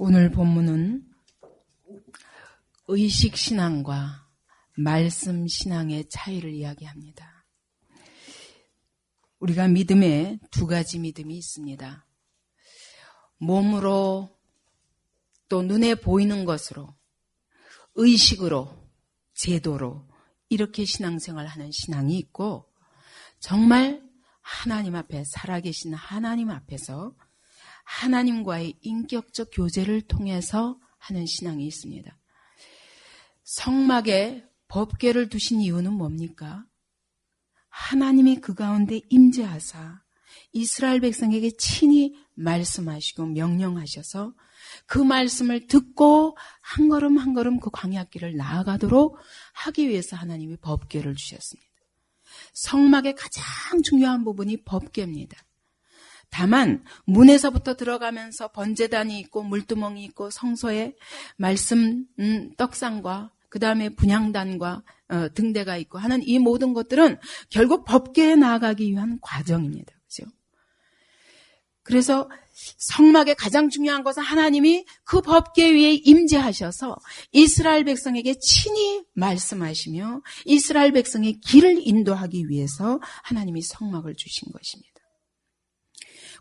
오늘 본문은 의식신앙과 말씀신앙의 차이를 이야기합니다. 우리가 믿음에 두 가지 믿음이 있습니다. 몸으로 또 눈에 보이는 것으로 의식으로 제도로 이렇게 신앙생활하는 신앙이 있고 정말 하나님 앞에 살아계신 하나님 앞에서 하나님과의 인격적 교제를 통해서 하는 신앙이 있습니다. 성막에 법궤를 두신 이유는 뭡니까? 하나님이 그 가운데 임재하사 이스라엘 백성에게 친히 말씀하시고 명령하셔서 그 말씀을 듣고 한 걸음 한 걸음 그 광야길을 나아가도록 하기 위해서 하나님이 법궤를 주셨습니다. 성막의 가장 중요한 부분이 법궤입니다. 다만 문에서부터 들어가면서 번제단이 있고 물두멍이 있고 성소에 말씀 떡상과 그 다음에 분향단과 등대가 있고 하는 이 모든 것들은 결국 법궤에 나아가기 위한 과정입니다. 그렇죠? 그래서 성막의 가장 중요한 것은 하나님이 그 법궤 위에 임재하셔서 이스라엘 백성에게 친히 말씀하시며 이스라엘 백성의 길을 인도하기 위해서 하나님이 성막을 주신 것입니다.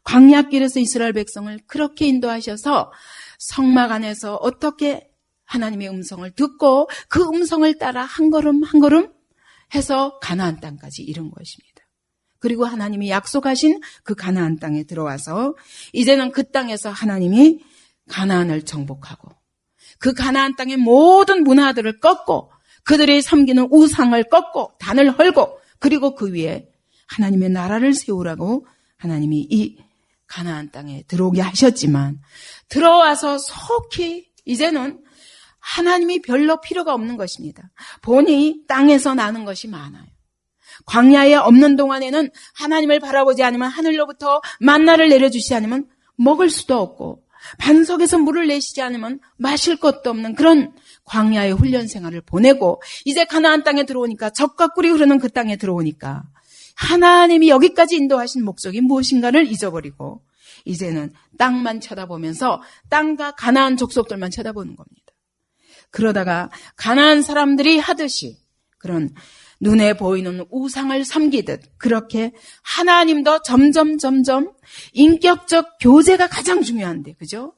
광야길에서 이스라엘 백성을 그렇게 인도하셔서 성막 안에서 어떻게 하나님의 음성을 듣고 그 음성을 따라 한 걸음 한 걸음 해서 가나안 땅까지 이른 것입니다. 그리고 하나님이 약속하신 그 가나안 땅에 들어와서 이제는 그 땅에서 하나님이 가나안을 정복하고 그 가나안 땅의 모든 문화들을 꺾고 그들이 섬기는 우상을 꺾고 단을 헐고 그리고 그 위에 하나님의 나라를 세우라고 하나님이 이 가나안 땅에 들어오게 하셨지만 들어와서 속히 이제는 하나님이 별로 필요가 없는 것입니다. 본이 땅에서 나는 것이 많아요. 광야에 없는 동안에는 하나님을 바라보지 않으면 하늘로부터 만나를 내려주시지 않으면 먹을 수도 없고 반석에서 물을 내시지 않으면 마실 것도 없는 그런 광야의 훈련 생활을 보내고 이제 가나안 땅에 들어오니까 젖과 꿀이 흐르는 그 땅에 들어오니까 하나님이 여기까지 인도하신 목적이 무엇인가를 잊어버리고 이제는 땅만 쳐다보면서 땅과 가나안 족속들만 쳐다보는 겁니다. 그러다가 가나안 사람들이 하듯이 그런 눈에 보이는 우상을 섬기듯 그렇게 하나님도 점점 인격적 교제가 가장 중요한데 그죠?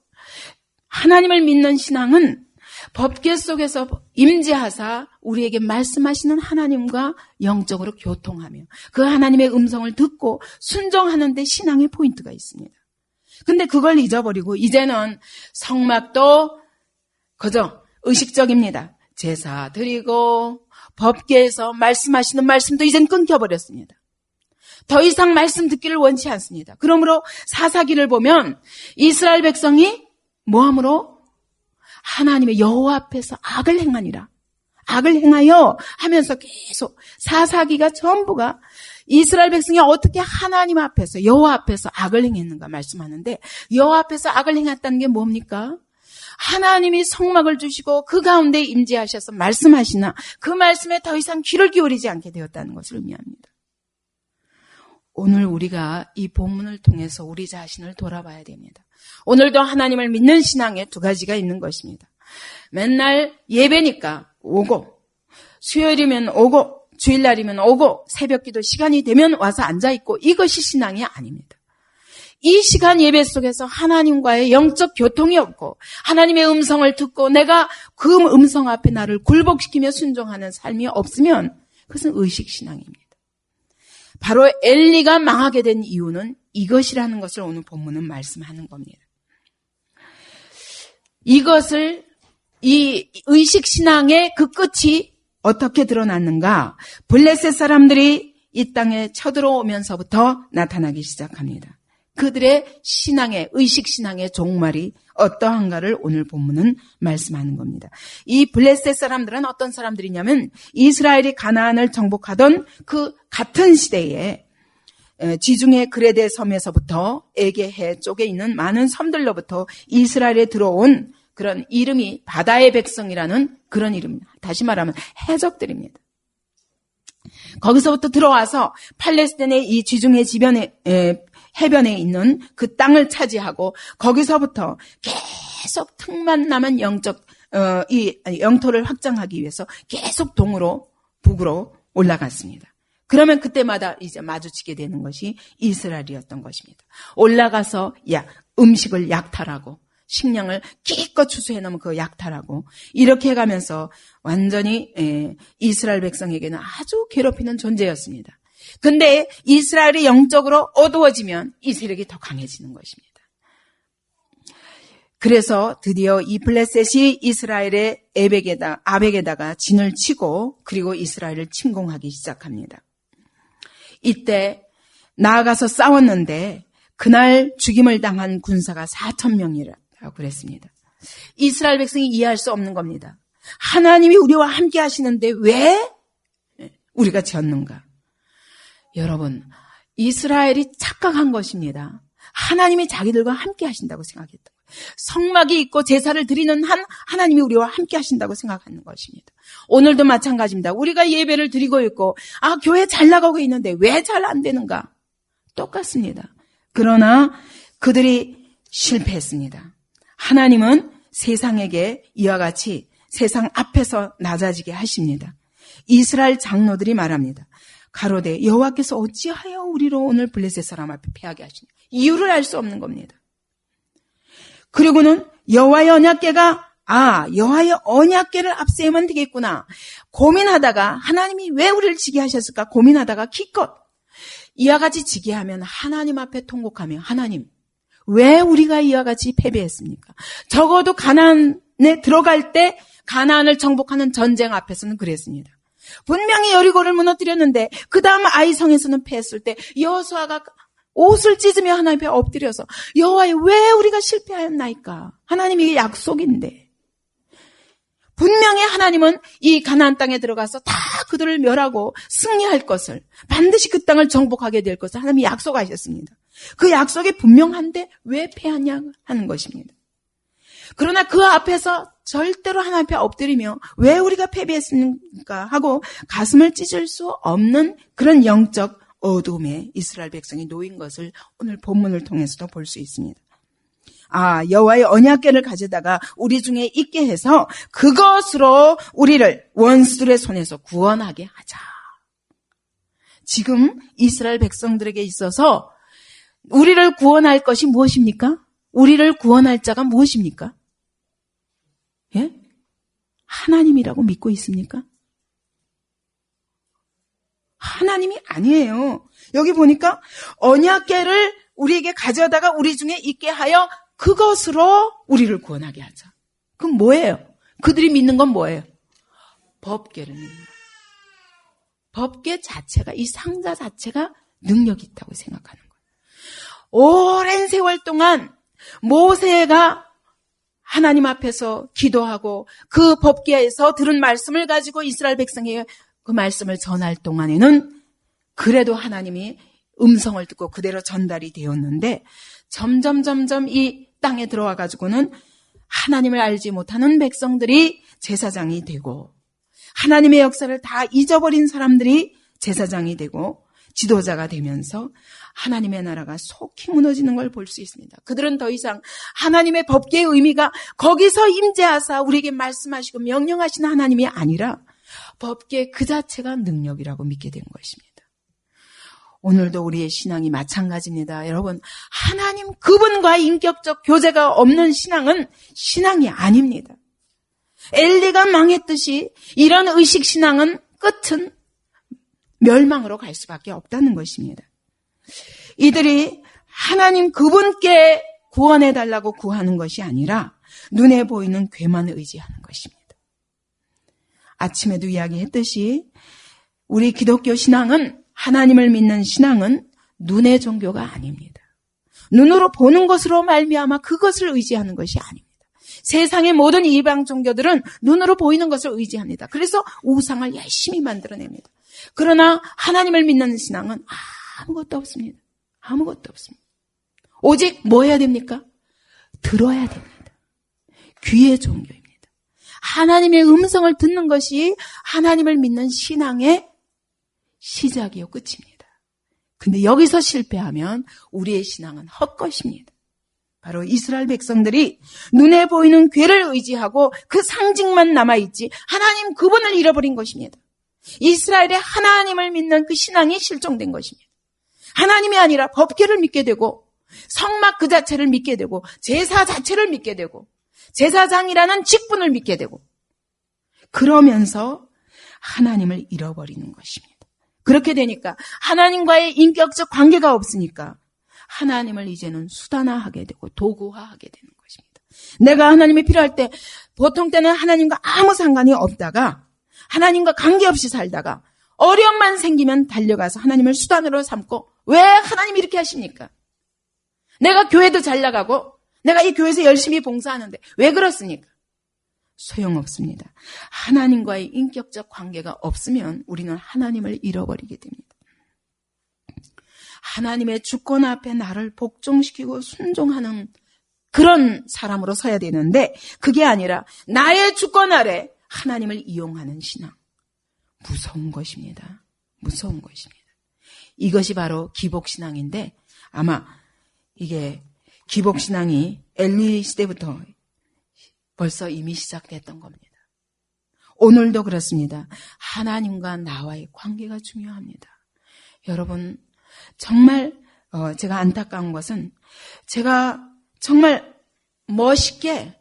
하나님을 믿는 신앙은 법궤 속에서 임재하사 우리에게 말씀하시는 하나님과 영적으로 교통하며 그 하나님의 음성을 듣고 순종하는 데 신앙의 포인트가 있습니다. 근데 그걸 잊어버리고 이제는 성막도 그저 의식적입니다. 제사 드리고 법궤에서 말씀하시는 말씀도 이젠 끊겨버렸습니다. 더 이상 말씀 듣기를 원치 않습니다. 그러므로 사사기를 보면 이스라엘 백성이 뭐함으로? 하나님의 여호와 앞에서 악을 행하니라. 악을 행하여 하면서 계속 사사기가 전부가 이스라엘 백성이 어떻게 하나님 앞에서 여호와 앞에서 악을 행했는가 말씀하는데 여호와 앞에서 악을 행했다는 게 뭡니까? 하나님이 성막을 주시고 그 가운데 임재하셔서 말씀하시나 그 말씀에 더 이상 귀를 기울이지 않게 되었다는 것을 의미합니다. 오늘 우리가 이 본문을 통해서 우리 자신을 돌아봐야 됩니다. 오늘도 하나님을 믿는 신앙에 두 가지가 있는 것입니다. 맨날 예배니까 오고 수요일이면 오고 주일날이면 오고 새벽기도 시간이 되면 와서 앉아있고 이것이 신앙이 아닙니다. 이 시간 예배 속에서 하나님과의 영적 교통이 없고 하나님의 음성을 듣고 내가 그 음성 앞에 나를 굴복시키며 순종하는 삶이 없으면 그것은 의식신앙입니다. 바로 엘리가 망하게 된 이유는 이것이라는 것을 오늘 본문은 말씀하는 겁니다. 이것을 이 의식신앙의 그 끝이 어떻게 드러났는가? 블레셋 사람들이 이 땅에 쳐들어오면서부터 나타나기 시작합니다. 그들의 신앙의 의식신앙의 종말이 어떠한가를 오늘 본문은 말씀하는 겁니다. 이 블레셋 사람들은 어떤 사람들이냐면 이스라엘이 가나안을 정복하던 그 같은 시대에 지중해 그레데 섬에서부터 에게해 쪽에 있는 많은 섬들로부터 이스라엘에 들어온 그런 이름이 바다의 백성이라는 그런 이름입니다. 다시 말하면 해적들입니다. 거기서부터 들어와서 팔레스타인의 이 지중해 지변에 해변에 있는 그 땅을 차지하고 거기서부터 계속 틈만 나면 영토를 확장하기 위해서 계속 북으로 올라갔습니다. 그러면 그때마다 이제 마주치게 되는 것이 이스라엘이었던 것입니다. 올라가서 음식을 약탈하고 식량을 기껏 추수해 놓으면 그거 약탈하고 이렇게 해가면서 완전히 이스라엘 백성에게는 아주 괴롭히는 존재였습니다. 근데 이스라엘이 영적으로 어두워지면 이 세력이 더 강해지는 것입니다. 그래서 드디어 이 블레셋이 이스라엘의 아벡에다가 진을 치고 그리고 이스라엘을 침공하기 시작합니다. 이때 나아가서 싸웠는데 그날 죽임을 당한 군사가 4,000명이라고 그랬습니다. 이스라엘 백성이 이해할 수 없는 겁니다. 하나님이 우리와 함께 하시는데 왜 우리가 졌는가? 여러분, 이스라엘이 착각한 것입니다. 하나님이 자기들과 함께 하신다고 생각했던 거예요. 성막이 있고 제사를 드리는 하나님이 우리와 함께 하신다고 생각하는 것입니다. 오늘도 마찬가지입니다. 우리가 예배를 드리고 있고 교회 잘 나가고 있는데 왜 잘 안 되는가? 똑같습니다. 그러나 그들이 실패했습니다. 하나님은 세상에게 이와 같이 세상 앞에서 낮아지게 하십니다. 이스라엘 장로들이 말합니다. 가로되 여호와께서 어찌하여 우리로 오늘 블레셋 사람 앞에 패하게 하시냐. 이유를 알 수 없는 겁니다. 그리고는 여호와의 언약궤를 앞세우면 되겠구나. 고민하다가 하나님이 왜 우리를 지게 하셨을까 고민하다가 기껏 이와 같이 지게 하면 하나님 앞에 통곡하며 하나님 왜 우리가 이와 같이 패배했습니까? 적어도 가나안에 들어갈 때 가나안을 정복하는 전쟁 앞에서는 그랬습니다. 분명히 여리고를 무너뜨렸는데 그 다음 아이성에서는 패했을 때 여호수아가 옷을 찢으며 하나님 앞에 엎드려서 여호와여 왜 우리가 실패하였나이까? 하나님이 약속인데 분명히 하나님은 이 가나안 땅에 들어가서 다 그들을 멸하고 승리할 것을 반드시 그 땅을 정복하게 될 것을 하나님이 약속하셨습니다. 그 약속이 분명한데 왜 패하냐 하는 것입니다. 그러나 그 앞에서 절대로 하나님 앞에 엎드리며 왜 우리가 패배했습니까 하고 가슴을 찢을 수 없는 그런 영적 어둠에 이스라엘 백성이 놓인 것을 오늘 본문을 통해서도 볼 수 있습니다. 여호와의 언약궤를 가져다가 우리 중에 있게 해서 그것으로 우리를 원수들의 손에서 구원하게 하자. 지금 이스라엘 백성들에게 있어서 우리를 구원할 것이 무엇입니까? 우리를 구원할 자가 무엇입니까? 예? 하나님이라고 믿고 있습니까? 하나님이 아니에요. 여기 보니까 언약궤를 우리에게 가져다가 우리 중에 있게 하여 그것으로 우리를 구원하게 하자. 그럼 뭐예요? 그들이 믿는 건 뭐예요? 법궤를 믿는 거예요. 법궤 자체가 이 상자 자체가 능력이 있다고 생각하는 거예요. 오랜 세월 동안 모세가 하나님 앞에서 기도하고 그 법궤에서 들은 말씀을 가지고 이스라엘 백성에게 그 말씀을 전할 동안에는 그래도 하나님이 음성을 듣고 그대로 전달이 되었는데 점점 이 땅에 들어와 가지고는 하나님을 알지 못하는 백성들이 제사장이 되고 하나님의 역사를 다 잊어버린 사람들이 제사장이 되고 지도자가 되면서 하나님의 나라가 속히 무너지는 걸 볼 수 있습니다. 그들은 더 이상 하나님의 법궤의 의미가 거기서 임재하사 우리에게 말씀하시고 명령하시는 하나님이 아니라 법궤 그 자체가 능력이라고 믿게 된 것입니다. 오늘도 우리의 신앙이 마찬가지입니다. 여러분, 하나님 그분과 인격적 교제가 없는 신앙은 신앙이 아닙니다. 엘리가 망했듯이 이런 의식 신앙은 끝은 멸망으로 갈 수밖에 없다는 것입니다. 이들이 하나님 그분께 구원해달라고 구하는 것이 아니라 눈에 보이는 궤만 의지하는 것입니다. 아침에도 이야기했듯이 우리 기독교 신앙은 하나님을 믿는 신앙은 눈의 종교가 아닙니다. 눈으로 보는 것으로 말미암아 그것을 의지하는 것이 아닙니다. 세상의 모든 이방 종교들은 눈으로 보이는 것을 의지합니다. 그래서 우상을 열심히 만들어냅니다. 그러나 하나님을 믿는 신앙은 아무것도 없습니다. 아무것도 없습니다. 오직 뭐 해야 됩니까? 들어야 됩니다. 귀의 종교입니다. 하나님의 음성을 듣는 것이 하나님을 믿는 신앙의 시작이요 끝입니다. 근데 여기서 실패하면 우리의 신앙은 헛것입니다. 바로 이스라엘 백성들이 눈에 보이는 궤를 의지하고 그 상징만 남아있지 하나님 그분을 잃어버린 것입니다. 이스라엘의 하나님을 믿는 그 신앙이 실종된 것입니다. 하나님이 아니라 법궤를 믿게 되고 성막 그 자체를 믿게 되고 제사 자체를 믿게 되고 제사장이라는 직분을 믿게 되고 그러면서 하나님을 잃어버리는 것입니다. 그렇게 되니까 하나님과의 인격적 관계가 없으니까 하나님을 이제는 수단화하게 되고 도구화하게 되는 것입니다. 내가 하나님이 필요할 때 보통 때는 하나님과 아무 상관이 없다가 하나님과 관계없이 살다가 어려움만 생기면 달려가서 하나님을 수단으로 삼고 왜 하나님이 이렇게 하십니까? 내가 교회도 잘 나가고 내가 이 교회에서 열심히 봉사하는데 왜 그렇습니까? 소용없습니다. 하나님과의 인격적 관계가 없으면 우리는 하나님을 잃어버리게 됩니다. 하나님의 주권 앞에 나를 복종시키고 순종하는 그런 사람으로 서야 되는데 그게 아니라 나의 주권 아래 하나님을 이용하는 신앙. 무서운 것입니다. 무서운 것입니다. 이것이 바로 기복신앙인데 아마 이게 기복신앙이 엘리 시대부터 벌써 이미 시작됐던 겁니다. 오늘도 그렇습니다. 하나님과 나와의 관계가 중요합니다. 여러분 정말 제가 안타까운 것은 제가 정말 멋있게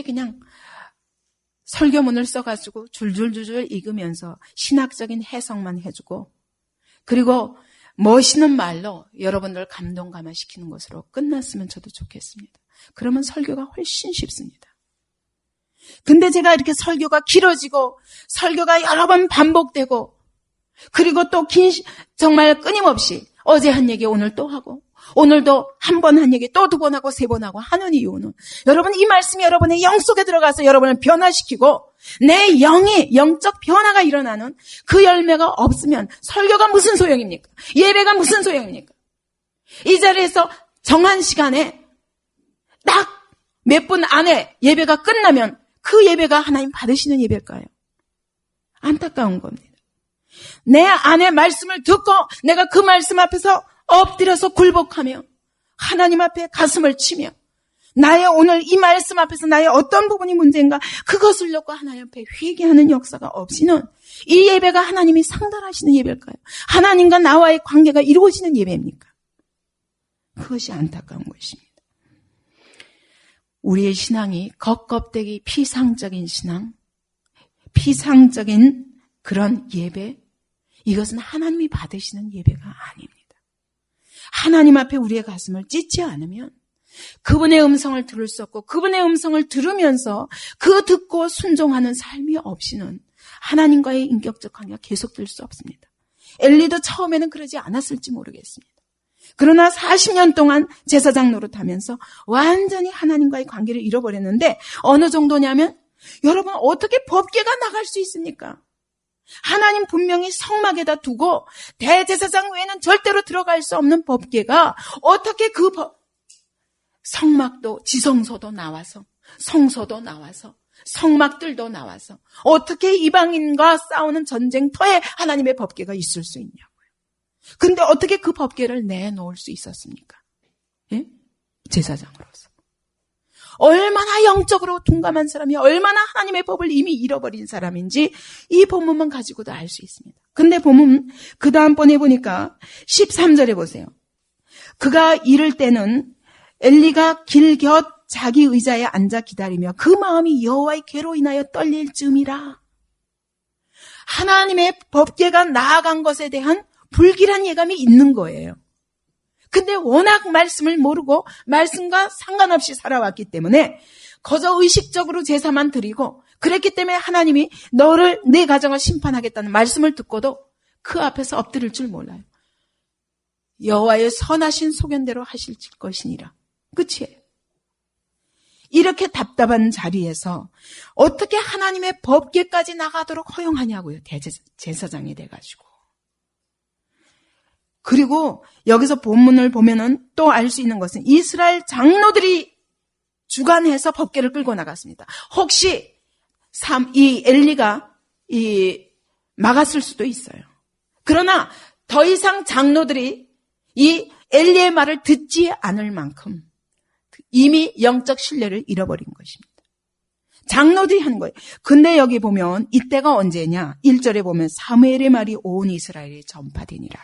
그냥 설교문을 써가지고 줄줄줄줄 읽으면서 신학적인 해석만 해주고 그리고 멋있는 말로 여러분들 감동 감화시키는 것으로 끝났으면 저도 좋겠습니다. 그러면 설교가 훨씬 쉽습니다. 근데 제가 이렇게 설교가 길어지고 설교가 여러 번 반복되고 그리고 또 정말 끊임없이 어제 한 얘기 오늘 또 하고 오늘도 한 번 한 얘기 또 두 번 하고 세 번 하고 하는 이유는 여러분 이 말씀이 여러분의 영 속에 들어가서 여러분을 변화시키고 내 영적 변화가 일어나는 그 열매가 없으면 설교가 무슨 소용입니까? 예배가 무슨 소용입니까? 이 자리에서 정한 시간에 딱 몇 분 안에 예배가 끝나면 그 예배가 하나님 받으시는 예배일까요? 안타까운 겁니다. 내 안에 말씀을 듣고 내가 그 말씀 앞에서 엎드려서 굴복하며 하나님 앞에 가슴을 치며 나의 오늘 이 말씀 앞에서 나의 어떤 부분이 문제인가 그것을 놓고 하나님 앞에 회개하는 역사가 없이는 이 예배가 하나님이 상달하시는 예배일까요? 하나님과 나와의 관계가 이루어지는 예배입니까? 그것이 안타까운 것입니다. 우리의 신앙이 겉껍데기 피상적인 신앙, 피상적인 그런 예배, 이것은 하나님이 받으시는 예배가 아닙니다. 하나님 앞에 우리의 가슴을 찢지 않으면 그분의 음성을 들을 수 없고 그분의 음성을 들으면서 그 듣고 순종하는 삶이 없이는 하나님과의 인격적 관계가 계속될 수 없습니다. 엘리도 처음에는 그러지 않았을지 모르겠습니다. 그러나 40년 동안 제사장 노릇하면서 완전히 하나님과의 관계를 잃어버렸는데 어느 정도냐면 여러분 어떻게 법궤가 나갈 수 있습니까? 하나님 분명히 성막에다 두고 대제사장 외에는 절대로 들어갈 수 없는 법궤가 어떻게 그 성막도 지성소도 나와서 성소도 나와서 성막들도 나와서 어떻게 이방인과 싸우는 전쟁터에 하나님의 법궤가 있을 수 있냐고요. 근데 어떻게 그 법궤를 내놓을 수 있었습니까? 예? 제사장으로서. 얼마나 영적으로 둔감한 사람이 얼마나 하나님의 법을 이미 잃어버린 사람인지 이 본문만 가지고도 알 수 있습니다. 근데 본문 그 다음번에 보니까 13절에 보세요. 그가 이를 때는 엘리가 길 곁 자기 의자에 앉아 기다리며 그 마음이 여호와의 괴로 인하여 떨릴 즈음이라. 하나님의 법궤가 나아간 것에 대한 불길한 예감이 있는 거예요. 근데 워낙 말씀을 모르고 말씀과 상관없이 살아왔기 때문에 거저 의식적으로 제사만 드리고 그랬기 때문에 하나님이 너를 내 가정을 심판하겠다는 말씀을 듣고도 그 앞에서 엎드릴 줄 몰라요. 여호와의 선하신 소견대로 하실 것이니라. 끝이에요. 이렇게 답답한 자리에서 어떻게 하나님의 법궤까지 나가도록 허용하냐고요. 대제사장이 돼가지고. 그리고 여기서 본문을 보면은 또 알 수 있는 것은 이스라엘 장로들이 주관해서 법궤를 끌고 나갔습니다. 혹시 이 엘리가 막았을 수도 있어요. 그러나 더 이상 장로들이 이 엘리의 말을 듣지 않을 만큼 이미 영적 신뢰를 잃어버린 것입니다. 장로들이 하는 거예요. 근데 여기 보면 이때가 언제냐? 1절에 보면 사무엘의 말이 온 이스라엘에 전파되니라.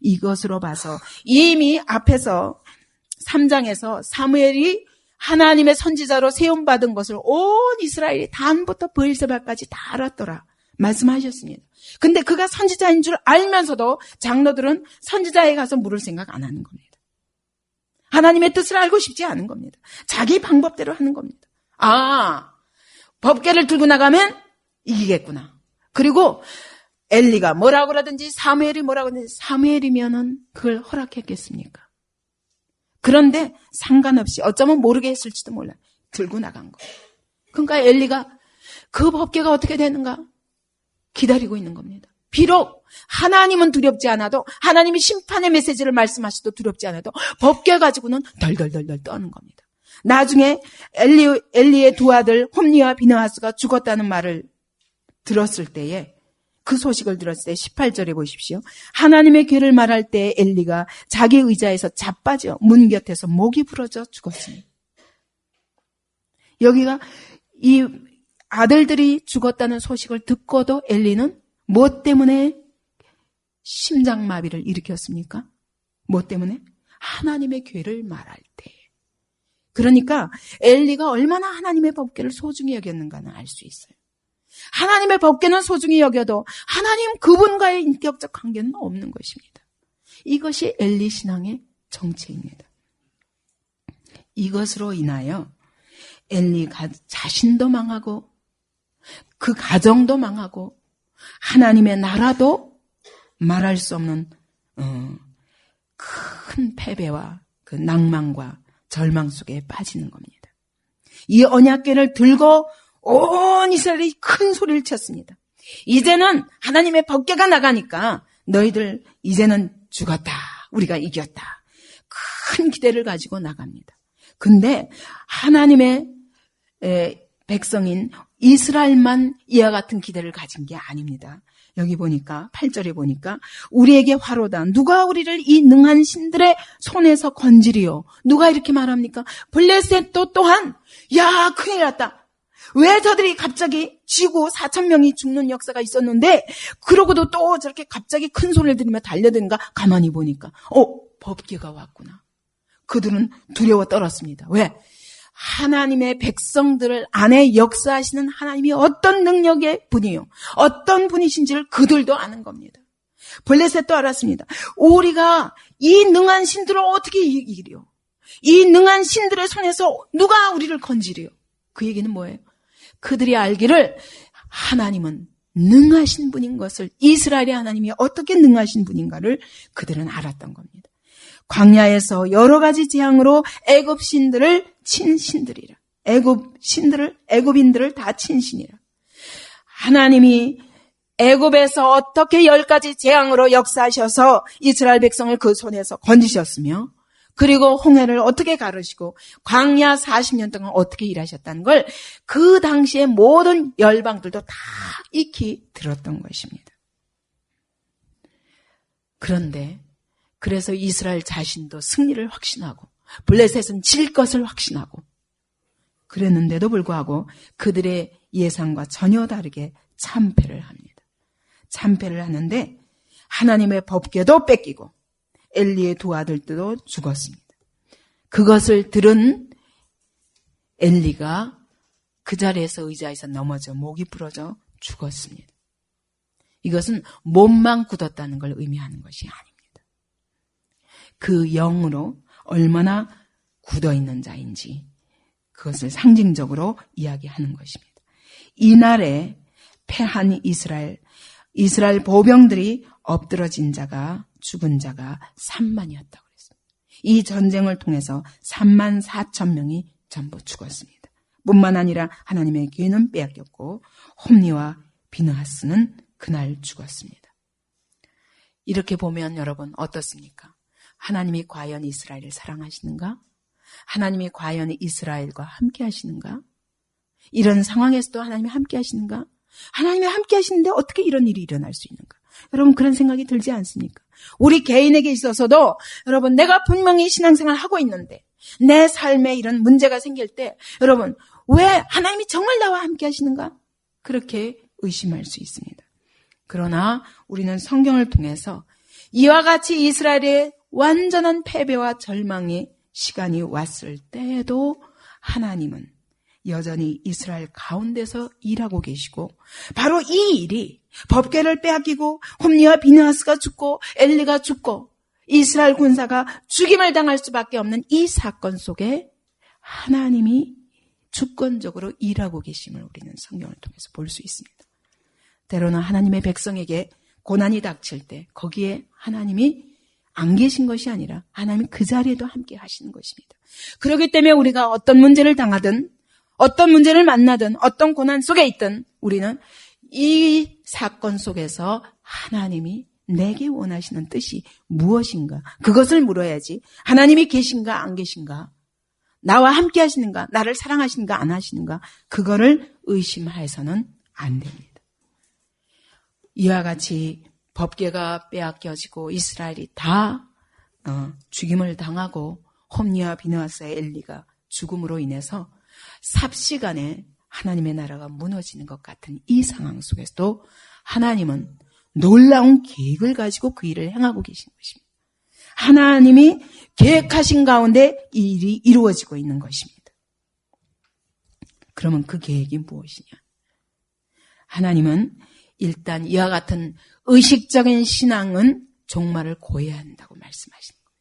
이것으로 봐서 이미 앞에서 3장에서 사무엘이 하나님의 선지자로 세움받은 것을 온 이스라엘이 단부터 브엘세바까지 다 알았더라 말씀하셨습니다. 근데 그가 선지자인 줄 알면서도 장로들은 선지자에 가서 물을 생각 안 하는 겁니다. 하나님의 뜻을 알고 싶지 않은 겁니다. 자기 방법대로 하는 겁니다. 법궤를 들고 나가면 이기겠구나. 그리고 엘리가 뭐라고 그러든지 사무엘이 뭐라고 하든지 사무엘이면은 그걸 허락했겠습니까? 그런데 상관없이 어쩌면 모르게 했을지도 몰라요. 들고 나간 거예요. 그러니까 엘리가 그 법궤가 어떻게 되는가 기다리고 있는 겁니다. 비록 하나님은 두렵지 않아도 하나님이 심판의 메시지를 말씀하셔도 두렵지 않아도 법궤 가지고는 덜덜덜덜 떠는 겁니다. 나중에 엘리의 두 아들 홈니와 비느하스가 죽었다는 말을 들었을 때에 그 소식을 들었을 때 18절에 보십시오. 하나님의 궤를 말할 때 엘리가 자기 의자에서 자빠져 문 곁에서 목이 부러져 죽었습니다. 여기가 이 아들들이 죽었다는 소식을 듣고도 엘리는 뭐 때문에 심장마비를 일으켰습니까? 뭐 때문에? 하나님의 궤를 말할 때. 그러니까 엘리가 얼마나 하나님의 법궤를 소중히 여겼는가는 알 수 있어요. 하나님의 법궤는 소중히 여겨도 하나님 그분과의 인격적 관계는 없는 것입니다. 이것이 엘리 신앙의 정체입니다. 이것으로 인하여 엘리 자신도 망하고 그 가정도 망하고 하나님의 나라도 말할 수 없는 큰 패배와 그 낭만과 절망 속에 빠지는 겁니다. 이 언약궤를 들고 온 이스라엘이 큰 소리를 쳤습니다. 이제는 하나님의 법궤가 나가니까 너희들 이제는 죽었다. 우리가 이겼다. 큰 기대를 가지고 나갑니다. 근데 하나님의 백성인 이스라엘만 이와 같은 기대를 가진 게 아닙니다. 여기 보니까 8절에 보니까 우리에게 화로다. 누가 우리를 이 능한 신들의 손에서 건지리요. 누가 이렇게 말합니까? 블레셋도 또한 야 큰일 났다. 왜 저들이 갑자기 지고 4,000명이 죽는 역사가 있었는데 그러고도 또 저렇게 갑자기 큰 소리를 들으며 달려드는가? 가만히 보니까 법궤가 왔구나. 그들은 두려워 떨었습니다. 왜? 하나님의 백성들 안에 역사하시는 하나님이 어떤 능력의 분이요, 어떤 분이신지를 그들도 아는 겁니다. 블레셋도 알았습니다. 우리가 이 능한 신들을 어떻게 이기려? 이 능한 신들의 손에서 누가 우리를 건지려? 그 얘기는 뭐예요? 그들이 알기를 하나님은 능하신 분인 것을, 이스라엘의 하나님이 어떻게 능하신 분인가를 그들은 알았던 겁니다. 광야에서 여러 가지 재앙으로 애굽 신들을 친 신들이라. 애굽인들을 다 친 신이라. 하나님이 애굽에서 어떻게 10가지 재앙으로 역사하셔서 이스라엘 백성을 그 손에서 건지셨으며, 그리고 홍해를 어떻게 가르시고 광야 40년 동안 어떻게 일하셨다는 걸 그 당시에 모든 열방들도 다 익히 들었던 것입니다. 그런데 그래서 이스라엘 자신도 승리를 확신하고 블레셋은 질 것을 확신하고 그랬는데도 불구하고 그들의 예상과 전혀 다르게 참패를 합니다. 참패를 하는데 하나님의 법궤도 뺏기고 엘리의 두 아들도 죽었습니다. 그것을 들은 엘리가 그 자리에서 의자에서 넘어져 목이 부러져 죽었습니다. 이것은 몸만 굳었다는 걸 의미하는 것이 아닙니다. 그 영으로 얼마나 굳어있는 자인지 그것을 상징적으로 이야기하는 것입니다. 이날에 패한 이스라엘 보병들이 엎드러진 자가, 죽은 자가 3만이었다고 그랬습니다. 이 전쟁을 통해서 3만 4천 명이 전부 죽었습니다. 뿐만 아니라 하나님의 궤는 빼앗겼고 홈니와 비느하스는 그날 죽었습니다. 이렇게 보면 여러분 어떻습니까? 하나님이 과연 이스라엘을 사랑하시는가? 하나님이 과연 이스라엘과 함께 하시는가? 이런 상황에서도 하나님이 함께 하시는가? 하나님이 함께 하시는데 어떻게 이런 일이 일어날 수 있는가? 여러분 그런 생각이 들지 않습니까? 우리 개인에게 있어서도 여러분 내가 분명히 신앙생활을 하고 있는데 내 삶에 이런 문제가 생길 때 여러분 왜 하나님이 정말 나와 함께 하시는가? 그렇게 의심할 수 있습니다. 그러나 우리는 성경을 통해서 이와 같이 이스라엘의 완전한 패배와 절망의 시간이 왔을 때에도 하나님은 여전히 이스라엘 가운데서 일하고 계시고 바로 이 일이 법궤를 빼앗기고 홈리와 비느하스가 죽고 엘리가 죽고 이스라엘 군사가 죽임을 당할 수밖에 없는 이 사건 속에 하나님이 주권적으로 일하고 계심을 우리는 성경을 통해서 볼 수 있습니다. 때로는 하나님의 백성에게 고난이 닥칠 때 거기에 하나님이 안 계신 것이 아니라 하나님이 그 자리에도 함께 하시는 것입니다. 그렇기 때문에 우리가 어떤 문제를 당하든 어떤 문제를 만나든 어떤 고난 속에 있든 우리는 이 사건 속에서 하나님이 내게 원하시는 뜻이 무엇인가? 그것을 물어야지. 하나님이 계신가 안 계신가? 나와 함께 하시는가? 나를 사랑하시는가 안 하시는가? 그거를 의심해서는 안 됩니다. 이와 같이 법궤가 빼앗겨지고 이스라엘이 다 죽임을 당하고 홈리와 비느하스의 엘리가 죽음으로 인해서 삽시간에 하나님의 나라가 무너지는 것 같은 이 상황 속에서도 하나님은 놀라운 계획을 가지고 그 일을 행하고 계신 것입니다. 하나님이 계획하신 가운데 이 일이 이루어지고 있는 것입니다. 그러면 그 계획이 무엇이냐? 하나님은 일단 이와 같은 의식적인 신앙은 종말을 고해야 한다고 말씀하시는 거예요.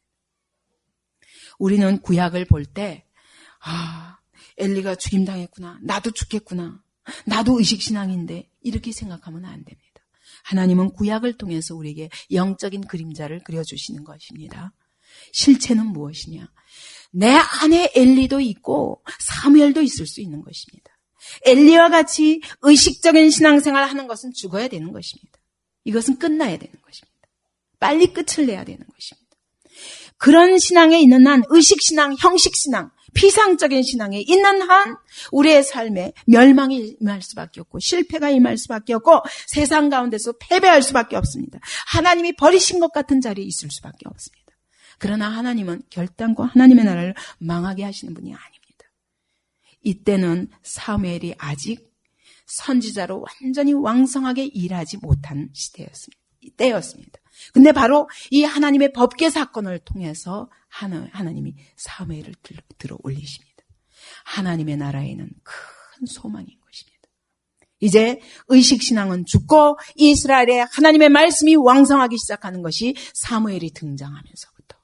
우리는 구약을 볼 때 엘리가 죽임당했구나. 나도 죽겠구나. 나도 의식신앙인데 이렇게 생각하면 안 됩니다. 하나님은 구약을 통해서 우리에게 영적인 그림자를 그려주시는 것입니다. 실체는 무엇이냐? 내 안에 엘리도 있고 사무엘도 있을 수 있는 것입니다. 엘리와 같이 의식적인 신앙생활을 하는 것은 죽어야 되는 것입니다. 이것은 끝나야 되는 것입니다. 빨리 끝을 내야 되는 것입니다. 그런 신앙에 있는 한 의식신앙, 형식신앙, 피상적인 신앙에 있는 한 우리의 삶에 멸망이 임할 수밖에 없고 실패가 임할 수밖에 없고 세상 가운데서 패배할 수밖에 없습니다. 하나님이 버리신 것 같은 자리에 있을 수밖에 없습니다. 그러나 하나님은 결단코 하나님의 나라를 망하게 하시는 분이 아닙니다. 이때는 사무엘이 아직 선지자로 완전히 왕성하게 일하지 못한 때였습니다. 근데 바로 이 하나님의 법궤 사건을 통해서 하나님이 사무엘을 들어 올리십니다. 하나님의 나라에는 큰 소망인 것입니다. 이제 의식신앙은 죽고 이스라엘에 하나님의 말씀이 왕성하기 시작하는 것이 사무엘이 등장하면서부터.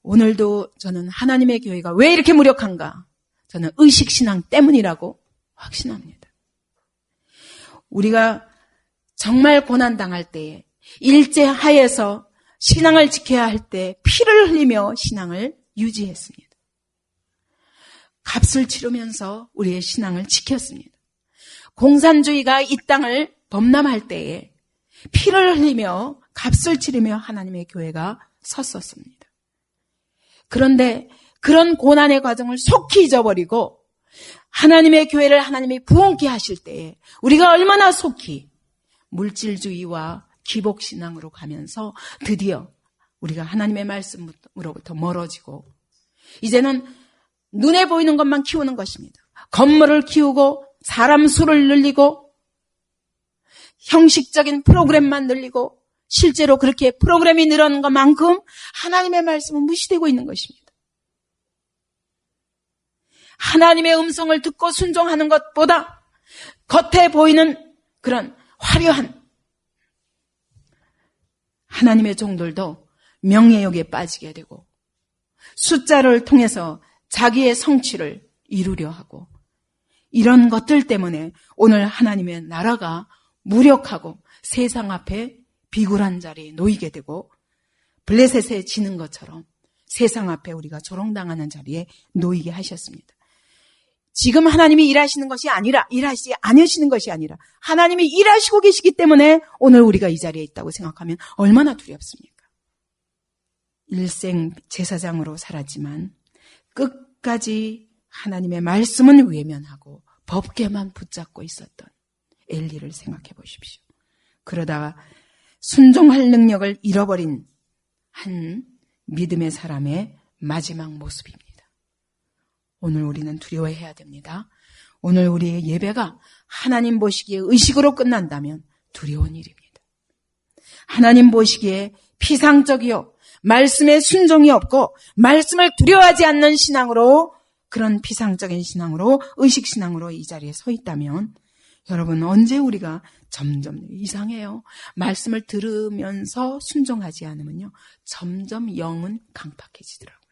오늘도 저는 하나님의 교회가 왜 이렇게 무력한가? 저는 의식신앙 때문이라고 확신합니다. 우리가 정말 고난당할 때에 일제하에서 신앙을 지켜야 할 때 피를 흘리며 신앙을 유지했습니다. 값을 치르면서 우리의 신앙을 지켰습니다. 공산주의가 이 땅을 범람할 때에 피를 흘리며 값을 치르며 하나님의 교회가 섰었습니다. 그런데 그런 고난의 과정을 속히 잊어버리고 하나님의 교회를 하나님이 부흥케 하실 때에 우리가 얼마나 속히 물질주의와 기복신앙으로 가면서 드디어 우리가 하나님의 말씀으로부터 멀어지고 이제는 눈에 보이는 것만 키우는 것입니다. 건물을 키우고 사람 수를 늘리고 형식적인 프로그램만 늘리고 실제로 그렇게 프로그램이 늘어난 것만큼 하나님의 말씀은 무시되고 있는 것입니다. 하나님의 음성을 듣고 순종하는 것보다 겉에 보이는 그런 화려한 하나님의 종들도 명예욕에 빠지게 되고 숫자를 통해서 자기의 성취를 이루려 하고 이런 것들 때문에 오늘 하나님의 나라가 무력하고 세상 앞에 비굴한 자리에 놓이게 되고 블레셋에 지는 것처럼 세상 앞에 우리가 조롱당하는 자리에 놓이게 하셨습니다. 지금 하나님이 일하시는 것이 아니라 일하시지 않으시는 것이 아니라 하나님이 일하시고 계시기 때문에 오늘 우리가 이 자리에 있다고 생각하면 얼마나 두렵습니까? 일생 제사장으로 살았지만 끝까지 하나님의 말씀은 외면하고 법궤만 붙잡고 있었던 엘리를 생각해 보십시오. 그러다가 순종할 능력을 잃어버린 한 믿음의 사람의 마지막 모습입니다. 오늘 우리는 두려워해야 됩니다. 오늘 우리의 예배가 하나님 보시기에 의식으로 끝난다면 두려운 일입니다. 하나님 보시기에 피상적이요, 말씀에 순종이 없고 말씀을 두려워하지 않는 신앙으로, 그런 피상적인 신앙으로, 의식신앙으로 이 자리에 서 있다면 여러분, 언제 우리가 점점 이상해요. 말씀을 들으면서 순종하지 않으면요, 점점 영은 강팍해지더라고요.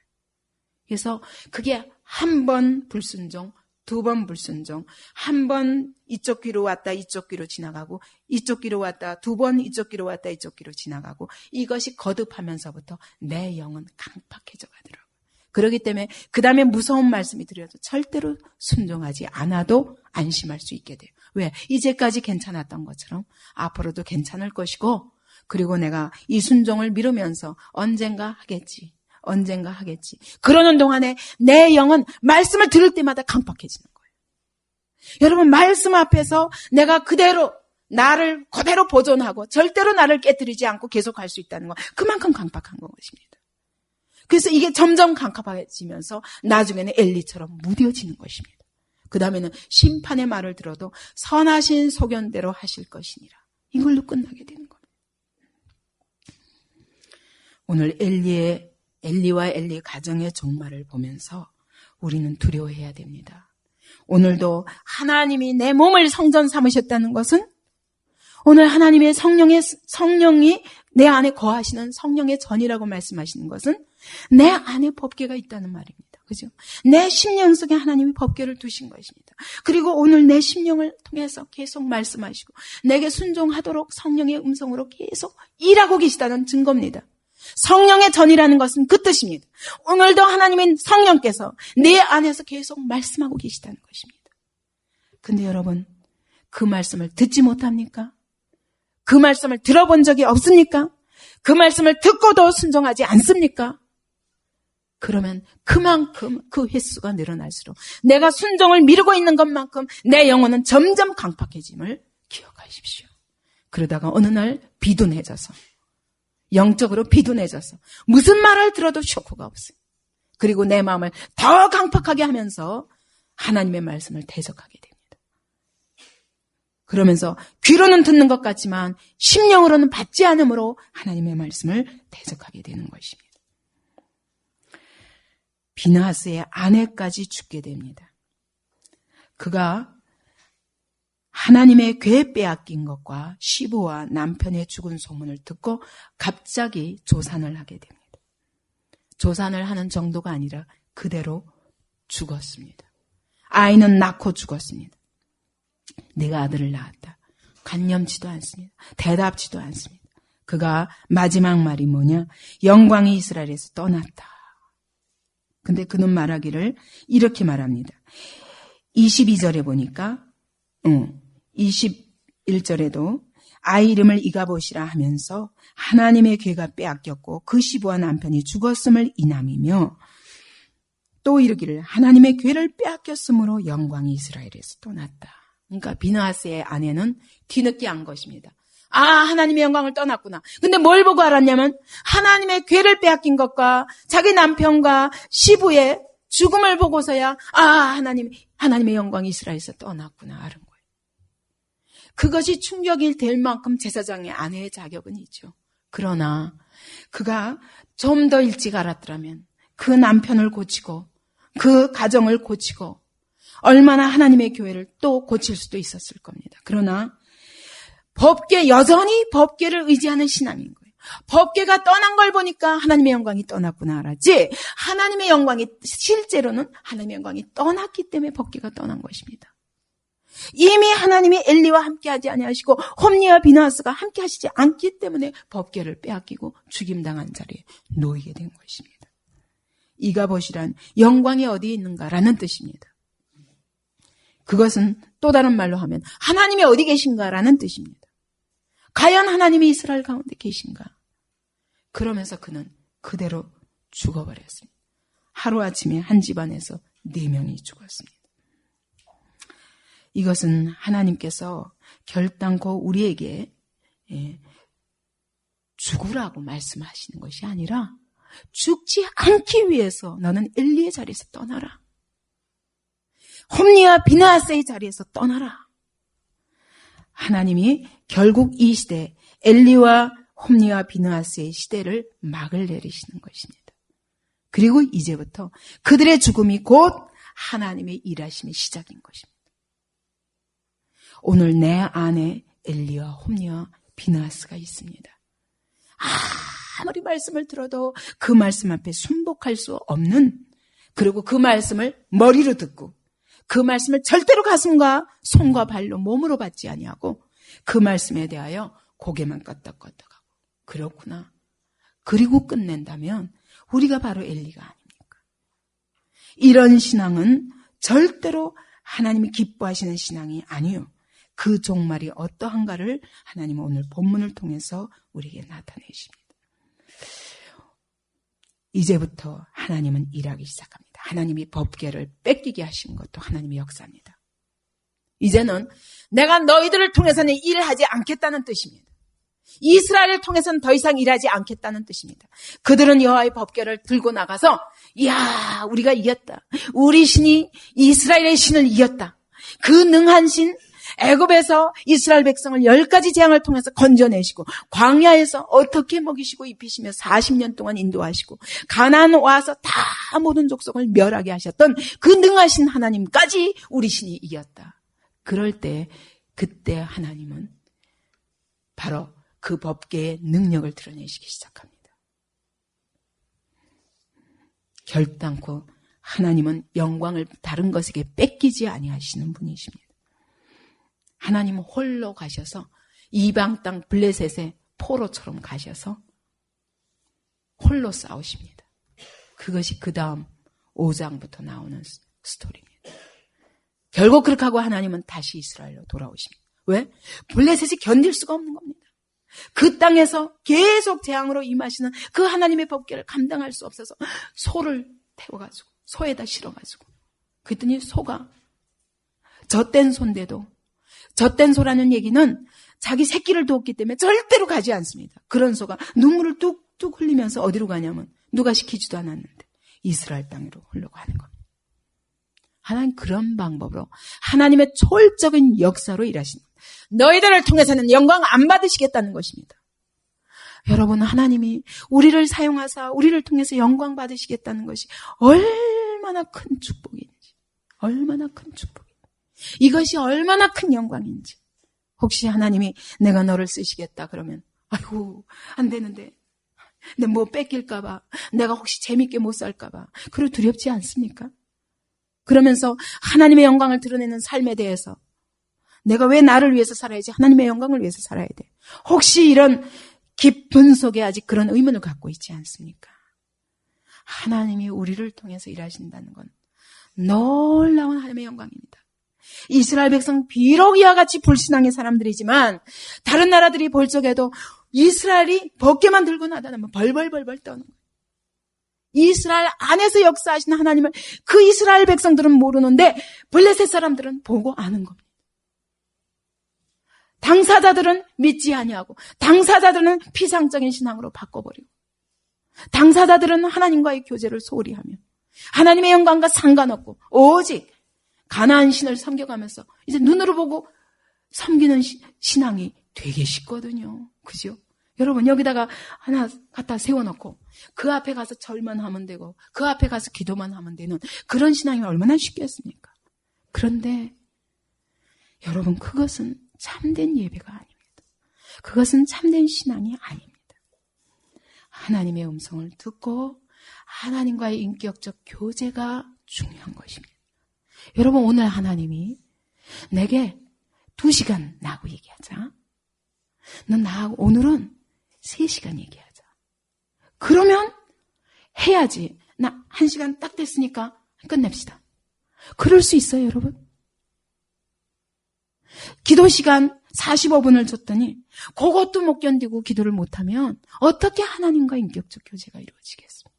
그래서 그게 한 번 불순종, 두 번 불순종, 한 번 이쪽 귀로 왔다 이쪽 귀로 지나가고, 이쪽 귀로 왔다 두 번 이쪽 귀로 왔다 이쪽 귀로 지나가고, 이것이 거듭하면서부터 내 영은 강팍해져 가더라고요. 그렇기 때문에 그 다음에 무서운 말씀이 들려도 절대로 순종하지 않아도 안심할 수 있게 돼요. 왜? 이제까지 괜찮았던 것처럼 앞으로도 괜찮을 것이고, 그리고 내가 이 순종을 미루면서 언젠가 하겠지. 그러는 동안에 내 영은 말씀을 들을 때마다 강팍해지는 거예요. 여러분, 말씀 앞에서 내가 나를 그대로 보존하고 절대로 나를 깨뜨리지 않고 계속 갈 수 있다는 건 그만큼 강팍한 것입니다. 그래서 이게 점점 강팍해지면서 나중에는 엘리처럼 무뎌지는 것입니다. 그 다음에는 심판의 말을 들어도 선하신 소견대로 하실 것이니라. 이걸로 끝나게 되는 겁니다. 오늘 엘리와 엘리 가정의 종말을 보면서 우리는 두려워해야 됩니다. 오늘도 하나님이 내 몸을 성전 삼으셨다는 것은, 오늘 하나님의 성령이 내 안에 거하시는 성령의 전이라고 말씀하시는 것은 내 안에 법궤가 있다는 말입니다. 그죠? 내 심령 속에 하나님이 법궤를 두신 것입니다. 그리고 오늘 내 심령을 통해서 계속 말씀하시고 내게 순종하도록 성령의 음성으로 계속 일하고 계시다는 증거입니다. 성령의 전이라는 것은 그 뜻입니다. 오늘도 하나님의 성령께서 내 안에서 계속 말씀하고 계시다는 것입니다. 근데 여러분, 그 말씀을 듣지 못합니까? 그 말씀을 들어본 적이 없습니까? 그 말씀을 듣고도 순종하지 않습니까? 그러면 그만큼 그 횟수가 늘어날수록 내가 순종을 미루고 있는 것만큼 내 영혼은 점점 강팍해짐을 기억하십시오. 그러다가 어느 날 비둔해져서, 영적으로 비둔해져서 무슨 말을 들어도 쇼크가 없어요. 그리고 내 마음을 더 강팍하게 하면서 하나님의 말씀을 대적하게 됩니다. 그러면서 귀로는 듣는 것 같지만 심령으로는 받지 않으므로 하나님의 말씀을 대적하게 되는 것입니다. 비나하스의 아내까지 죽게 됩니다. 그가 하나님의 궤 빼앗긴 것과 시부와 남편의 죽은 소문을 듣고 갑자기 조산을 하게 됩니다. 조산을 하는 정도가 아니라 그대로 죽었습니다. 아이는 낳고 죽었습니다. 내가 아들을 낳았다. 간념치도 않습니다. 대답지도 않습니다. 그가 마지막 말이 뭐냐? 영광이 이스라엘에서 떠났다. 근데 그는 말하기를 이렇게 말합니다. 22절에 보니까 21절에도 아이 이름을 이가봇이라 하면서 하나님의 궤가 빼앗겼고 그 시부와 남편이 죽었음을 인함이며, 또 이르기를 하나님의 궤를 빼앗겼으므로 영광이 이스라엘에서 떠났다. 그러니까 비나하스의 아내는 뒤늦게 안 것입니다. 아, 하나님의 영광을 떠났구나. 근데 뭘 보고 알았냐면 하나님의 궤를 빼앗긴 것과 자기 남편과 시부의 죽음을 보고서야 하나님의 영광이 이스라엘에서 떠났구나 알은 거예요. 그것이 충격이 될 만큼 제사장의 아내의 자격은 있죠. 그러나 그가 좀 더 일찍 알았더라면 그 남편을 고치고 그 가정을 고치고 얼마나 하나님의 교회를 또 고칠 수도 있었을 겁니다. 그러나 여전히 법궤를 의지하는 신앙인 거예요. 법궤가 떠난 걸 보니까 하나님의 영광이 떠났구나 알았지, 하나님의 영광이 실제로는 하나님의 영광이 떠났기 때문에 법궤가 떠난 것입니다. 이미 하나님이 엘리와 함께하지 아니하시고 홈리와 비나하스가 함께하시지 않기 때문에 법궤를 빼앗기고 죽임당한 자리에 놓이게 된 것입니다. 이가봇이란 영광이 어디에 있는가라는 뜻입니다. 그것은 또 다른 말로 하면 하나님이 어디 계신가라는 뜻입니다. 과연 하나님이 이스라엘 가운데 계신가? 그러면서 그는 그대로 죽어버렸습니다. 하루아침에 한 집안에서 4명이 죽었습니다. 이것은 하나님께서 결단코 우리에게 죽으라고 말씀하시는 것이 아니라 죽지 않기 위해서 너는 엘리의 자리에서 떠나라. 홈리와 비느하스의 자리에서 떠나라. 하나님이 결국 이 시대 엘리와 홈리와 비느하스의 시대를 막을 내리시는 것입니다. 그리고 이제부터 그들의 죽음이 곧 하나님의 일하심의 시작인 것입니다. 오늘 내 안에 엘리와 홈리와 비느하스가 있습니다. 아무리 말씀을 들어도 그 말씀 앞에 순복할 수 없는, 그리고 그 말씀을 머리로 듣고 그 말씀을 절대로 가슴과 손과 발로 몸으로 받지 아니하고 그 말씀에 대하여 고개만 끄덕끄덕하고 그렇구나. 그리고 끝낸다면 우리가 바로 엘리가 아닙니까? 이런 신앙은 절대로 하나님이 기뻐하시는 신앙이 아니요. 그 종말이 어떠한가를 하나님은 오늘 본문을 통해서 우리에게 나타내십니다. 이제부터 하나님은 일하기 시작합니다. 하나님이 법궤를 뺏기게 하신 것도 하나님의 역사입니다. 이제는 내가 너희들을 통해서는 일하지 않겠다는 뜻입니다. 이스라엘을 통해서는 더 이상 일하지 않겠다는 뜻입니다. 그들은 여호와의 법궤를 들고 나가서 이야 우리가 이겼다. 우리 신이 이스라엘의 신을 이겼다. 그 능한 신 애굽에서 이스라엘 백성을 10가지 재앙을 통해서 건져내시고 광야에서 어떻게 먹이시고 입히시며 40년 동안 인도하시고 가나안 와서 다 모든 족속을 멸하게 하셨던 그 능하신 하나님까지 우리 신이 이겼다. 그럴 때 그때 하나님은 바로 그 법궤의 능력을 드러내시기 시작합니다. 결단코 하나님은 영광을 다른 것에게 뺏기지 아니하시는 분이십니다. 하나님은 홀로 가셔서 이방 땅 블레셋의 포로처럼 가셔서 홀로 싸우십니다. 그것이 그 다음 5장부터 나오는 스토리입니다. 결국 그렇게 하고 하나님은 다시 이스라엘로 돌아오십니다. 왜? 블레셋이 견딜 수가 없는 겁니다. 그 땅에서 계속 재앙으로 임하시는 그 하나님의 법궤를 감당할 수 없어서 소를 태워가지고 소에다 실어가지고 그랬더니 소가 젖된 소인데도 젖된 소라는 얘기는 자기 새끼를 두었기 때문에 절대로 가지 않습니다. 그런 소가 눈물을 뚝뚝 흘리면서 어디로 가냐면 누가 시키지도 않았는데 이스라엘 땅으로 흘러가는 겁니다. 하나님 그런 방법으로 하나님의 초월적인 역사로 일하십니다. 너희들을 통해서는 영광 안 받으시겠다는 것입니다. 여러분 하나님이 우리를 사용하사 우리를 통해서 영광 받으시겠다는 것이 얼마나 큰 축복인지 얼마나 큰 축복인지 이것이 얼마나 큰 영광인지 혹시 하나님이 내가 너를 쓰시겠다 그러면 아이고 안 되는데 내 뭐 뺏길까 봐 내가 혹시 재밌게 못 살까 봐 그리고 두렵지 않습니까? 그러면서 하나님의 영광을 드러내는 삶에 대해서 내가 왜 나를 위해서 살아야지 하나님의 영광을 위해서 살아야 돼 혹시 이런 깊은 속에 아직 그런 의문을 갖고 있지 않습니까? 하나님이 우리를 통해서 일하신다는 건 놀라운 하나님의 영광입니다. 이스라엘 백성 비록 이와 같이 불신앙의 사람들이지만 다른 나라들이 볼 적에도 이스라엘이 법궤만 들고 나다니면 벌벌벌벌 떠는 거예요. 이스라엘 안에서 역사하시는 하나님을 그 이스라엘 백성들은 모르는데 블레셋 사람들은 보고 아는 겁니다. 당사자들은 믿지 아니하고 당사자들은 피상적인 신앙으로 바꿔버리고 당사자들은 하나님과의 교제를 소홀히 하며 하나님의 영광과 상관없고 오직 가나안 신을 섬겨가면서 이제 눈으로 보고 섬기는 신앙이 되게 쉽거든요. 그죠? 여러분 여기다가 하나 갖다 세워놓고 그 앞에 가서 절만 하면 되고 그 앞에 가서 기도만 하면 되는 그런 신앙이 얼마나 쉽겠습니까? 그런데 여러분 그것은 참된 예배가 아닙니다. 그것은 참된 신앙이 아닙니다. 하나님의 음성을 듣고 하나님과의 인격적 교제가 중요한 것입니다. 여러분 오늘 하나님이 내게 2시간 나하고 얘기하자. 넌 나하고 오늘은 3시간 얘기하자. 그러면 해야지. 나 1시간 딱 됐으니까 끝냅시다. 그럴 수 있어요, 여러분? 기도 시간 45분을 줬더니 그것도 못 견디고 기도를 못하면 어떻게 하나님과 인격적 교제가 이루어지겠습니까?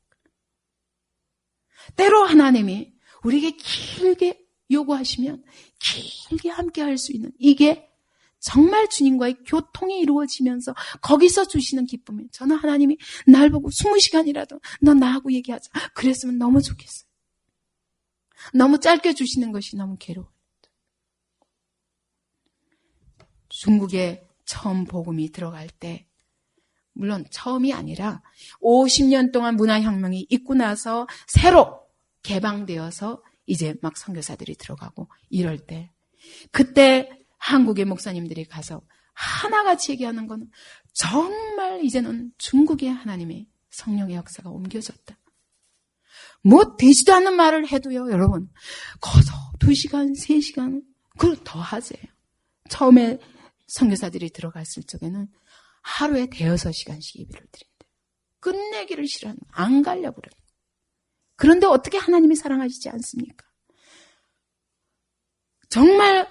때로 하나님이 우리에게 길게 요구하시면 길게 함께 할 수 있는 이게 정말 주님과의 교통이 이루어지면서 거기서 주시는 기쁨이, 저는 하나님이 날 보고 20시간이라도 너 나하고 얘기하자 그랬으면 너무 좋겠어요. 너무 짧게 주시는 것이 너무 괴로워요. 중국에 처음 복음이 들어갈 때, 물론 처음이 아니라 50년 동안 문화혁명이 있고 나서 새로 개방되어서 이제 막 선교사들이 들어가고 이럴 때, 그때 한국의 목사님들이 가서 하나같이 얘기하는 거는 정말 이제는 중국의 하나님의 성령의 역사가 옮겨졌다. 뭐 되지도 않는 말을 해도요, 여러분, 거저 2시간, 3시간, 그걸 더 하세요. 처음에 선교사들이 들어갔을 적에는 하루에 5-6시간씩 예배를 드린대요. 끝내기를 싫어하는 거예요. 안 가려고 그래요. 그런데 어떻게 하나님이 사랑하시지 않습니까? 정말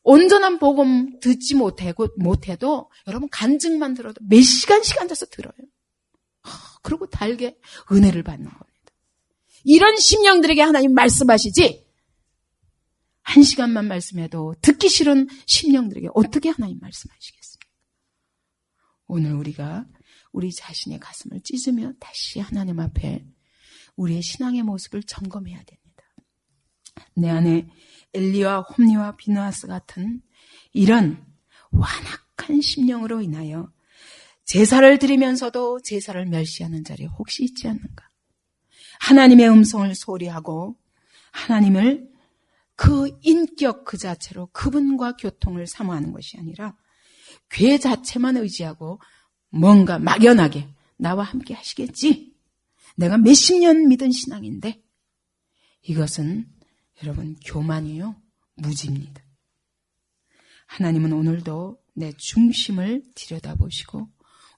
온전한 복음 듣지 못해도 여러분 간증만 들어도 몇 시간씩 앉아서 들어요. 그리고 달게 은혜를 받는 겁니다. 이런 심령들에게 하나님 말씀하시지, 1시간만 말씀해도 듣기 싫은 심령들에게 어떻게 하나님 말씀하시겠습니까? 오늘 우리가 우리 자신의 가슴을 찢으며 다시 하나님 앞에 우리의 신앙의 모습을 점검해야 됩니다. 내 안에 엘리와 홈리와 비느하스 같은 이런 완악한 심령으로 인하여 제사를 드리면서도 제사를 멸시하는 자리에 혹시 있지 않는가? 하나님의 음성을 소리하고 하나님을 그 인격 그 자체로 그분과 교통을 사모하는 것이 아니라 괴 자체만 의지하고 뭔가 막연하게 나와 함께 하시겠지? 내가 몇십 년 믿은 신앙인데, 이것은 여러분 교만이요, 무지입니다. 하나님은 오늘도 내 중심을 들여다보시고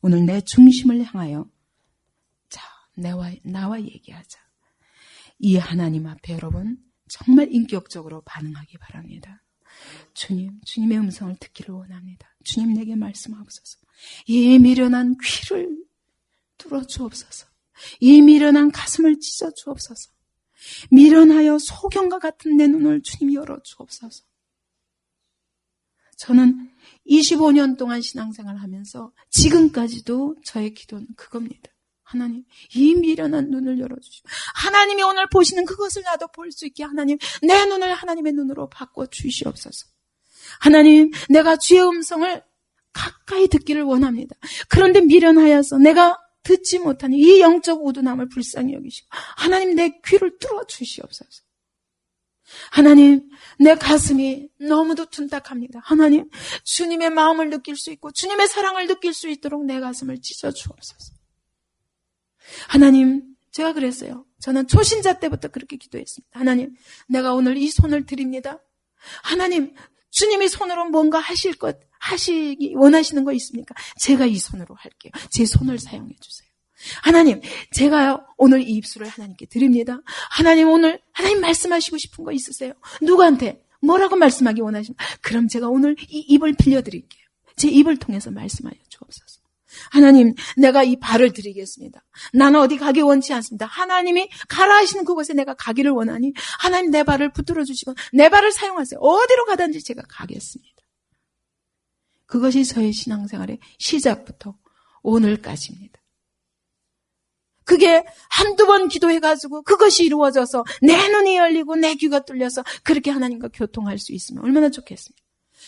오늘 내 중심을 향하여 자, 나와 얘기하자. 이 하나님 앞에 여러분 정말 인격적으로 반응하기 바랍니다. 주님의 음성을 듣기를 원합니다. 주님 내게 말씀하옵소서. 이 미련한 귀를 뚫어 주옵소서. 이 미련한 가슴을 찢어 주옵소서. 미련하여 소경과 같은 내 눈을 주님 열어 주옵소서. 저는 25년 동안 신앙생활을 하면서 지금까지도 저의 기도는 그겁니다. 하나님, 이 미련한 눈을 열어주시고 하나님이 오늘 보시는 그것을 나도 볼 수 있게 하나님, 내 눈을 하나님의 눈으로 바꿔주시옵소서. 하나님, 내가 주의 음성을 가까이 듣기를 원합니다. 그런데 미련하여서 내가 듣지 못하니 이 영적 우둔함을 불쌍히 여기시고 하나님, 내 귀를 뚫어주시옵소서. 하나님, 내 가슴이 너무도 둔탁합니다. 하나님, 주님의 마음을 느낄 수 있고 주님의 사랑을 느낄 수 있도록 내 가슴을 찢어주옵소서. 하나님, 제가 그랬어요. 저는 초신자 때부터 그렇게 기도했습니다. 하나님, 내가 오늘 이 손을 드립니다. 하나님, 주님이 손으로 뭔가 하시기 원하시는 거 있습니까? 제가 이 손으로 할게요. 제 손을 사용해 주세요. 하나님, 제가 오늘 이 입술을 하나님께 드립니다. 하나님, 오늘 하나님 말씀하시고 싶은 거 있으세요? 누구한테 뭐라고 말씀하기 원하십니까? 그럼 제가 오늘 이 입을 빌려드릴게요. 제 입을 통해서 말씀하여 주옵소서. 하나님, 내가 이 발을 드리겠습니다. 나는 어디 가기 원치 않습니다. 하나님이 가라 하시는 그곳에 내가 가기를 원하니 하나님, 내 발을 붙들어 주시고 내 발을 사용하세요. 어디로 가든지 제가 가겠습니다. 그것이 저의 신앙생활의 시작부터 오늘까지입니다. 그게 한두 번 기도해가지고 그것이 이루어져서 내 눈이 열리고 내 귀가 뚫려서 그렇게 하나님과 교통할 수 있으면 얼마나 좋겠습니까?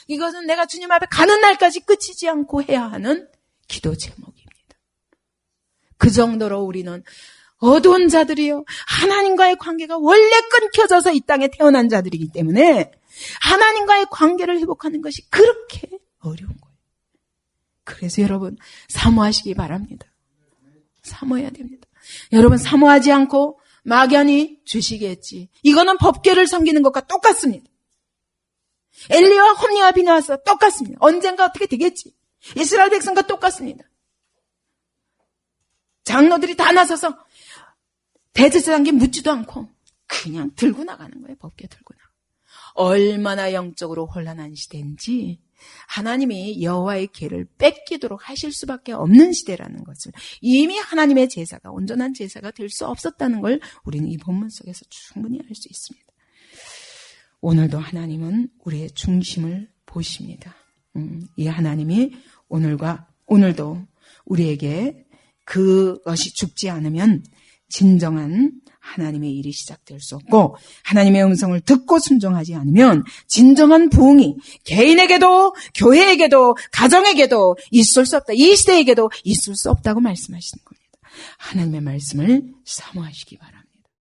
이것은 내가 주님 앞에 가는 날까지 끝이지 않고 해야 하는 기도 제목입니다. 그 정도로 우리는 어두운 자들이요, 하나님과의 관계가 원래 끊겨져서 이 땅에 태어난 자들이기 때문에 하나님과의 관계를 회복하는 것이 그렇게 어려운 거예요. 그래서 여러분 사모하시기 바랍니다. 사모해야 됩니다. 여러분 사모하지 않고 막연히 주시겠지, 이거는 법궤를 섬기는 것과 똑같습니다. 엘리와 홈리와 비느하스와 똑같습니다. 언젠가 어떻게 되겠지. 이스라엘 백성과 똑같습니다. 장로들이 다 나서서 대제사장에게 묻지도 않고 그냥 들고 나가는 거예요. 법궤 들고 나가. 얼마나 영적으로 혼란한 시대인지 하나님이 여호와의 궤를 뺏기도록 하실 수밖에 없는 시대라는 것을, 이미 하나님의 제사가 온전한 제사가 될 수 없었다는 걸 우리는 이 본문 속에서 충분히 알 수 있습니다. 오늘도 하나님은 우리의 중심을 보십니다. 이 하나님이 오늘도 우리에게 그것이 죽지 않으면 진정한 하나님의 일이 시작될 수 없고, 하나님의 음성을 듣고 순종하지 않으면 진정한 부흥이 개인에게도 교회에게도 가정에게도 있을 수 없다. 이 시대에게도 있을 수 없다고 말씀하시는 겁니다. 하나님의 말씀을 사모하시기 바랍니다.